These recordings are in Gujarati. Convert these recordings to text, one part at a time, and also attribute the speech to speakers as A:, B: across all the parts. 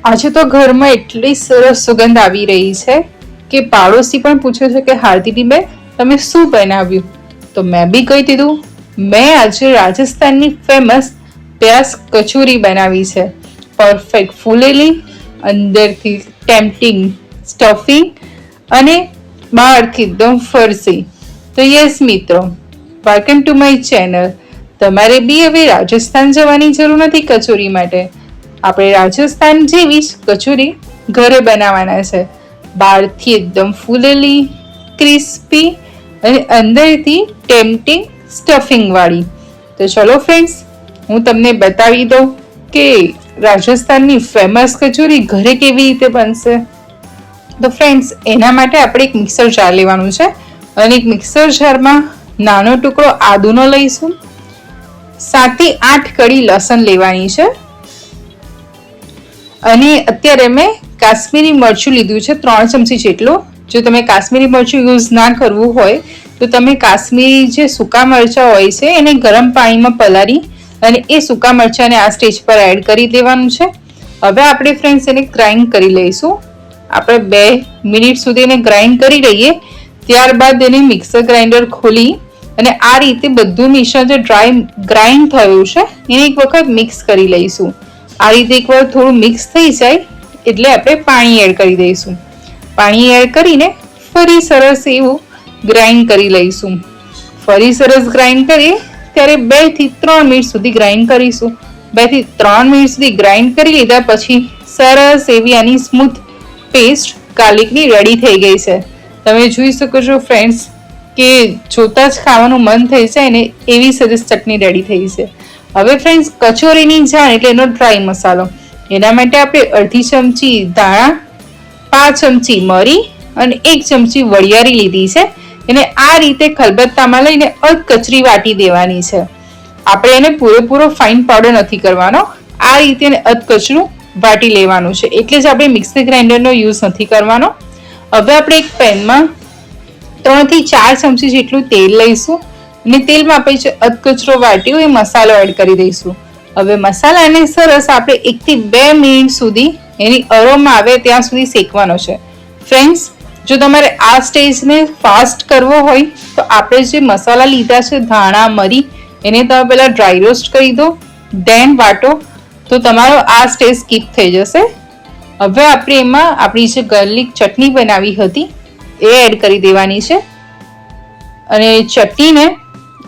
A: આજે તો ઘરમાં એટલી સરસ સુગંધ આવી રહી છે કે પાડોશી પણ પૂછે છે કે હાર્દિનીબેન તમે શું બનાવ્યું? તો મેં બી કહી દીધું મેં આજે રાજસ્થાનની ફેમસ પ્યાસ કચોરી બનાવી છે. પરફેક્ટ ફૂલેલી, અંદરથી ટેમ્પટિંગ સ્ટફિંગ અને બહારથી એકદમ ફરસી. તો યસ મિત્રો, વેલકમ ટુ માય ચેનલ. તમારે બી હવે રાજસ્થાન જવાની જરૂર નથી કચોરી માટે. આપણે રાજસ્થાન જેવી જ કચોરી ઘરે બનાવવાના છે. બહારથી એકદમ ફૂલેલી, ક્રિસ્પી અને અંદરથી ટેમ્પટિંગ સ્ટફિંગ વાળી. તો ચલો ફ્રેન્ડ્સ, હું તમને બતાવી દઉં કે રાજસ્થાનની ફેમસ કચોરી ઘરે કેવી રીતે બનશે. તો ફ્રેન્ડ્સ, એના માટે આપણે એક મિક્સર જાર લેવાનું છે અને એક મિક્સર જારમાં નાનો ટુકડો આદુનો લઈશું. 7 થી 8 કળી લસણ લેવાની છે અને અત્યારે મેં કાશ્મીરી મરચું લીધું છે 3 ચમચી જેટલું. જો તમે કાશ્મીરી મરચું યુઝ ના કરવું હોય તો તમે કાશ્મીરી જે સૂકા મરચાં હોય છે એને ગરમ પાણીમાં પલાળી અને એ સૂકા મરચાંને આ સ્ટેજ પર એડ કરી દેવાનું છે. હવે આપણે ફ્રેન્ડ્સ એને ગ્રાઇન્ડ કરી લઈશું. આપણે 2 મિનિટ સુધી એને ગ્રાઇન્ડ કરી લઈએ. ત્યારબાદ એને મિક્સર ગ્રાઇન્ડર ખોલી અને આ રીતે બધું મિશ્રણ જે ગ્રાઇન્ડ થયું છે એને એક વખત મિક્સ કરી લઈશું. આ રીતે એકવાર થોડું મિક્સ થઈ જાય એટલે આપણે પાણી એડ કરી દઈશું. પાણી એડ કરીને ફરી સરસ એવું ગ્રાઇન્ડ કરી લઈશું. ફરી સરસ ગ્રાઇન્ડ કરીએ ત્યારે 2 થી 3 મિનિટ સુધી ગ્રાઇન્ડ કરીશું. 2 થી 3 મિનિટ સુધી ગ્રાઇન્ડ કરી લીધા પછી સરસ એવી આની સ્મૂથ પેસ્ટ ગાર્લિકની રેડી થઈ ગઈ છે. તમે જોઈ શકો છો ફ્રેન્ડ્સ કે જોતા જ ખાવાનું મન થઈ જાય ને એવી સરસ ચટણી રેડી થઈ છે. હવે ફ્રેન્ડ્સ, કચોરીની જાણ એટલે એનો ડ્રાય મસાલો. એના માટે આપણે અડધી ચમચી ધાણા, 5 ચમચી મરી અને 1 ચમચી વરિયાળી લીધી છે. એને આ રીતે ખલબત્તામાં લઈને અધકચરી વાટી દેવાની છે. આપણે એને પૂરેપૂરો ફાઇન પાવડર નથી કરવાનો, આ રીતે એને અધકચરું વાટી લેવાનું છે. એટલે જ આપણે મિક્સર ગ્રાઇન્ડરનો યુઝ નથી કરવાનો. હવે આપણે એક પેનમાં 3 થી 4 ચમચી જેટલું તેલ લઈશું અને તેલમાં આપણે જે અધકચરો વાટ્યો એ મસાલો એડ કરી દઈશું. હવે મસાલાને સરસ આપણે 1 થી 2 મિનિટ સુધી એની અરોમા આવે ત્યાં સુધી શેકવાનો છે. ફ્રેન્ડ્સ, જો તમારે આ સ્ટેજને ફાસ્ટ કરવો હોય તો આપણે જે મસાલા લીધા છે ધાણા, મરી, એને તમે પહેલા ડ્રાય રોસ્ટ કરી દો, ધેન વાટો તો તમારો આ સ્ટેજ સ્કીપ થઈ જશે. હવે આપણે એમાં આપણી જે ગાર્લિક ચટણી બનાવી હતી એ એડ કરી દેવાની છે અને ચટણીને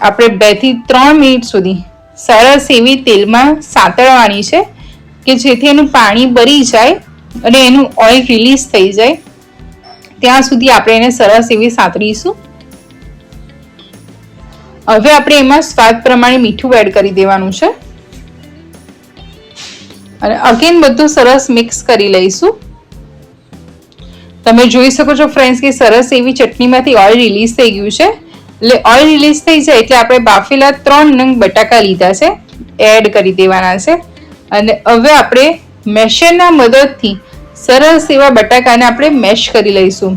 A: આપણે 2 થી 3 મિનિટ સુધી સરસ એવી તેલમાં સાતળવાની છે કે જેથી એનું પાણી બળી જાય અને એનું ઓઇલ રિલીઝ થઈ જાય ત્યાં સુધી આપણે એને સરસ એવી સાતળીશું. હવે આપણે એમાં સ્વાદ પ્રમાણે મીઠું એડ કરી દેવાનું છે અને અગેન બધું સરસ મિક્સ કરી લઈશું. તમે જોઈ શકો છો ફ્રેન્ડ્સ કે સરસ એવી ચટણીમાંથી ઓઇલ રિલીઝ થઈ ગયું છે. એટલે ઓઇલ રિલીઝ થઈ જાય એટલે આપણે બાફેલા 3 નંગ બટાકા લીધા છે એડ કરી દેવાના છે અને હવે આપણે મેશરના મદદથી સરસ એવા બટાકાને આપણે મેશ કરી લઈશું.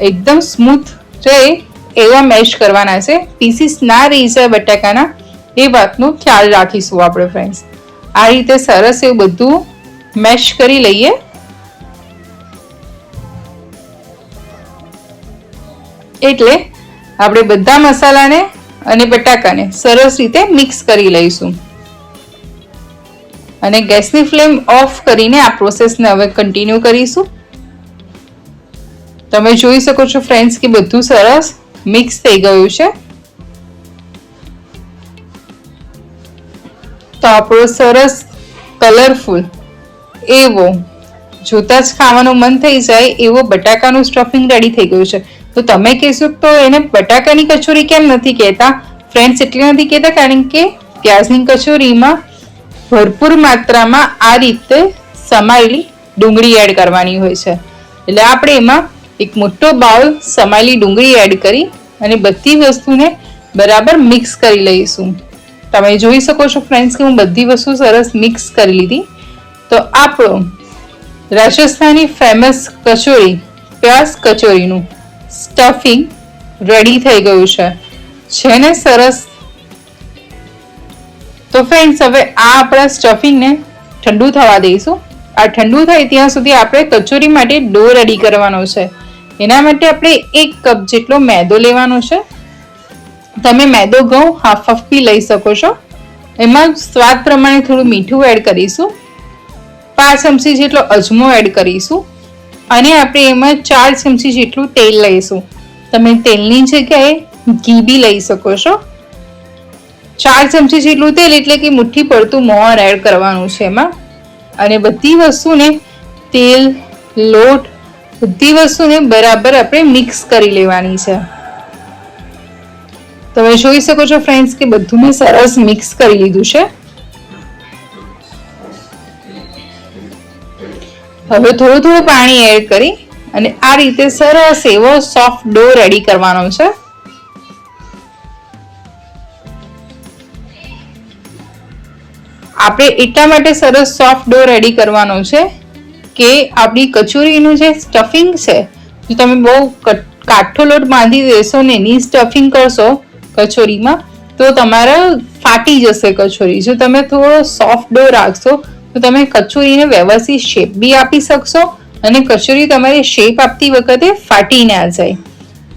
A: એકદમ સ્મૂથ રહે એવા મેશ કરવાના છે. પીસીસ ના રહી જાય બટાકાના એ વાતનો ખ્યાલ રાખીશું આપણે ફ્રેન્ડ્સ. આ રીતે સરસ એવું બધું મેશ કરી લઈએ. એટલે આપણે બધા મસાલાને અને બટાકાને સરસ રીતે મિક્સ કરી લઈશું અને ગેસની ફ્લેમ ઓફ કરીને આ પ્રોસેસને હવે કન્ટિન્યુ કરીશું. તમે જોઈ શકો છો ફ્રેન્ડ્સ કે બધું સરસ મિક્સ થઈ ગયું છે. તો આપણો સરસ કલરફુલ એવો જોતા જ ખાવાનું મન થઈ જાય એવો બટાકાનું સ્ટફિંગ રેડી થઈ ગયું છે. તો તમે કહેશો તો એને બટાકાની કચોરી કેમ નથી કહેતા? ફ્રેન્ડ્સ, એટલે નથી કહેતા કારણ કે પ્યાઝની કચોરીમાં ભરપૂર માત્રામાં આ રીતે સમાયેલી ડુંગળી એડ કરવાની હોય છે. એટલે આપણે એમાં એક મોટો બાઉલ સમાયેલી ડુંગળી એડ કરી અને બધી વસ્તુને બરાબર મિક્સ કરી લઈશું. તમે જોઈ શકો છો ફ્રેન્ડ્સ કે હું બધી વસ્તુ સરસ મિક્સ કરી લીધી. તો આપણો રાજસ્થાની ફેમસ કચોરી પ્યાઝ કચોરીનું સ્ટફિંગ રેડી થઈ ગયું છે ને સરસ. તો ફ્રેન્ડ્સ, હવે આ આપણા સ્ટફિંગને ઠંડુ થવા દઈશું આ ઠંડુ થાય ત્યાં સુધી આપણે કચોરી માટે ડો રેડી કરવાનો છે. એના માટે આપણે 1 કપ જેટલો મેદો લેવાનો છે. તમે મેદો ઘઉં હાફ હાફ બી લઈ શકો છો. એમાં સ્વાદ પ્રમાણે થોડું મીઠું એડ કરીશું, 5 ચમચી જેટલો અજમો એડ કરીશું અને આપણે એમાં 4 ચમચી જેટલું તેલ લઈશું. તમે તેલની જગ્યાએ ઘી બી લઈ શકો છો. 4 ચમચી જેટલું તેલ એટલે કે મુઠ્ઠી પડતું મોણ એડ કરવાનું છે એમાં. અને બધી વસ્તુને તેલ, લોટ, બધી વસ્તુને બરાબર આપણે મિક્સ કરી લેવાની છે. તમે જોઈ શકો છો ફ્રેન્ડ્સ કે બધું મેં સરસ મિક્સ કરી લીધું છે. હવે થોડું થોડું પાણી એડ કરી અને આ રીતે સરસ એવો સોફ્ટ ડો રેડી કરવાનો છે. આપણે એટલા માટે સરસ સોફ્ટ ડો રેડી કરવાનો છે કે આપણી કચોરીનું જે સ્ટફિંગ છે, જો તમે બહુ કાઠો લોટ બાંધી દેશો ને એની સ્ટફિંગ કરશો કચોરીમાં તો તમારે ફાટી જશે કચોરી. જો તમે થોડો સોફ્ટ ડો રાખશો તો તમે કચોરીને વ્યવસ્થિત શેપ બી આપી શકશો અને કચોરી તમારી શેપ આપતી વખતે ફાટી ના જાય.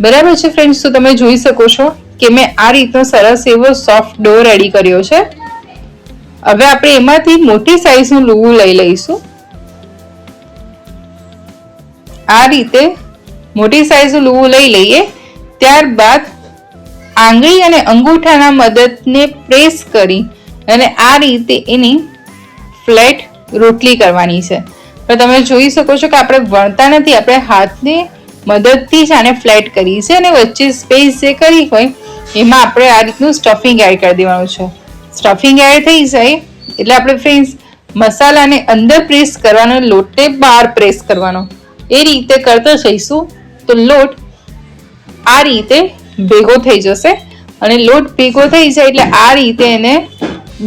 A: બરાબર છે ફ્રેન્ડ્સ? તો તમે જોઈ શકો છો કે મેં આ રીતનો સરસ એવો સોફ્ટ ડો રેડી કર્યો છે. હવે આપણે એમાંથી મોટી સાઈઝનું લુવું લઈ લઈશું. આ રીતે મોટી સાઈઝનું લુવું લઈ લઈએ. ત્યારબાદ આંગળી અને અંગૂઠાના મદદને પ્રેસ કરી અને આ રીતે એની ફ્લેટ રોટલી કરવાની છે. પણ તમે જોઈ શકો છો કે આપણે વણતા નથી, આપણે હાથને મદદથી જ આને ફ્લેટ કરી છે અને વચ્ચે સ્પેસ જે કરી હોય એમાં આપણે આ રીતનું સ્ટફિંગ એડ કરી દેવાનું છે. સ્ટફિંગ એડ થઈ જાય એટલે આપણે ફ્રેન્ડ્સ મસાલાને અંદર પ્રેસ કરવાનો, લોટને બહાર પ્રેસ કરવાનો. એ રીતે કરતા જઈશું તો લોટ આ રીતે ભેગો થઈ જશે અને લોટ ભેગો થઈ જાય એટલે આ રીતે એને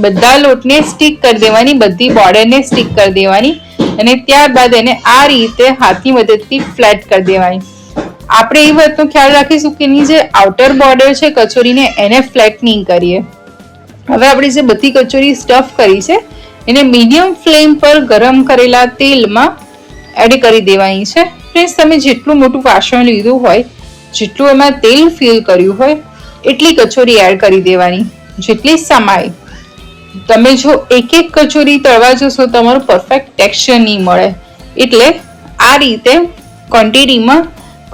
A: બધા લોટને સ્ટીક કરી દેવાની, બધી બોર્ડરને સ્ટીક કરી દેવાની અને ત્યારબાદ એને આ રીતે હાથની મદદથી ફ્લેટ કરી દેવાની. આપણે એ વાતનો ખ્યાલ રાખીશું કે એની જે આઉટર બોર્ડર છે કચોરીને એને ફ્લેટ નહીં કરીએ. હવે આપણે જે બધી કચોરી સ્ટફ કરી છે એને મીડિયમ ફ્લેમ પર ગરમ કરેલા તેલમાં એડ કરી દેવાની છે. ફ્રેન્ડ્સ, તમે જેટલું મોટું વાસણ લીધું હોય, જેટલું એમાં તેલ ફિલ કર્યું હોય એટલી કચોરી એડ કરી દેવાની, જેટલી સમાય. તમે જો એક એક કચોરી તળવા જશો તમારું પરફેક્ટ ટેક્સચર નહીં મળે. એટલે આ રીતે ક્વોન્ટિટીમાં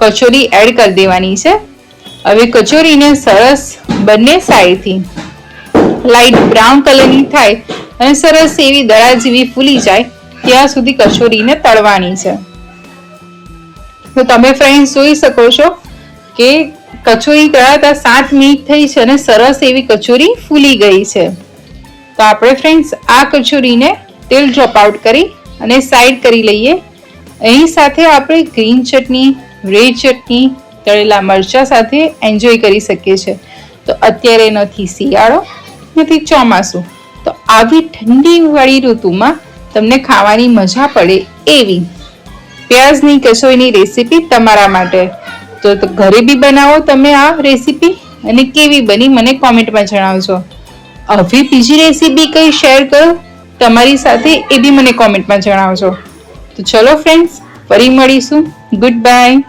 A: કચોરી એડ કરી દેવાની છે. હવે કચોરીને સરસ બંને સાઈડથી લાઈટ બ્રાઉન કલરની થાય અને સરસ એવી દડા જેવી ફૂલી જાય ત્યાં સુધી કચોરીને તળવાની છે. તો તમે ફ્રેન્ડ્સ જોઈ શકો છો કે કચોરી તળાતા 7 મિનિટ થઈ છે અને સરસ એવી કચોરી ફૂલી ગઈ છે. તો આપણે ફ્રેન્ડ્સ આ કચોરીને તેલ ડ્રોપ આઉટ કરી અને સાઈડ કરી લઈએ. એની સાથે આપણે ગ્રીન ચટણી, રેડ ચટણી, તળેલા મરચા સાથે એન્જોય કરી શકીએ છીએ. તો અત્યારે નથી શિયાળો, નથી ચોમાસું, તો આવી ઠંડી વાળી ઋતુમાં તમને ખાવાની મજા પડે એવી પ્યાઝની કચોરીની રેસીપી તમારા માટે. તો ઘરે બી બનાવો તમે આ રેસીપી અને કેવી બની મને કોમેન્ટમાં જણાવજો. હવે બીજી રેસીપી કઈ શેર કરો તમારી સાથે એ બી મને કોમેન્ટમાં જણાવજો. તો ચલો ફ્રેન્ડ્સ, ફરી મળીશું. Good bye.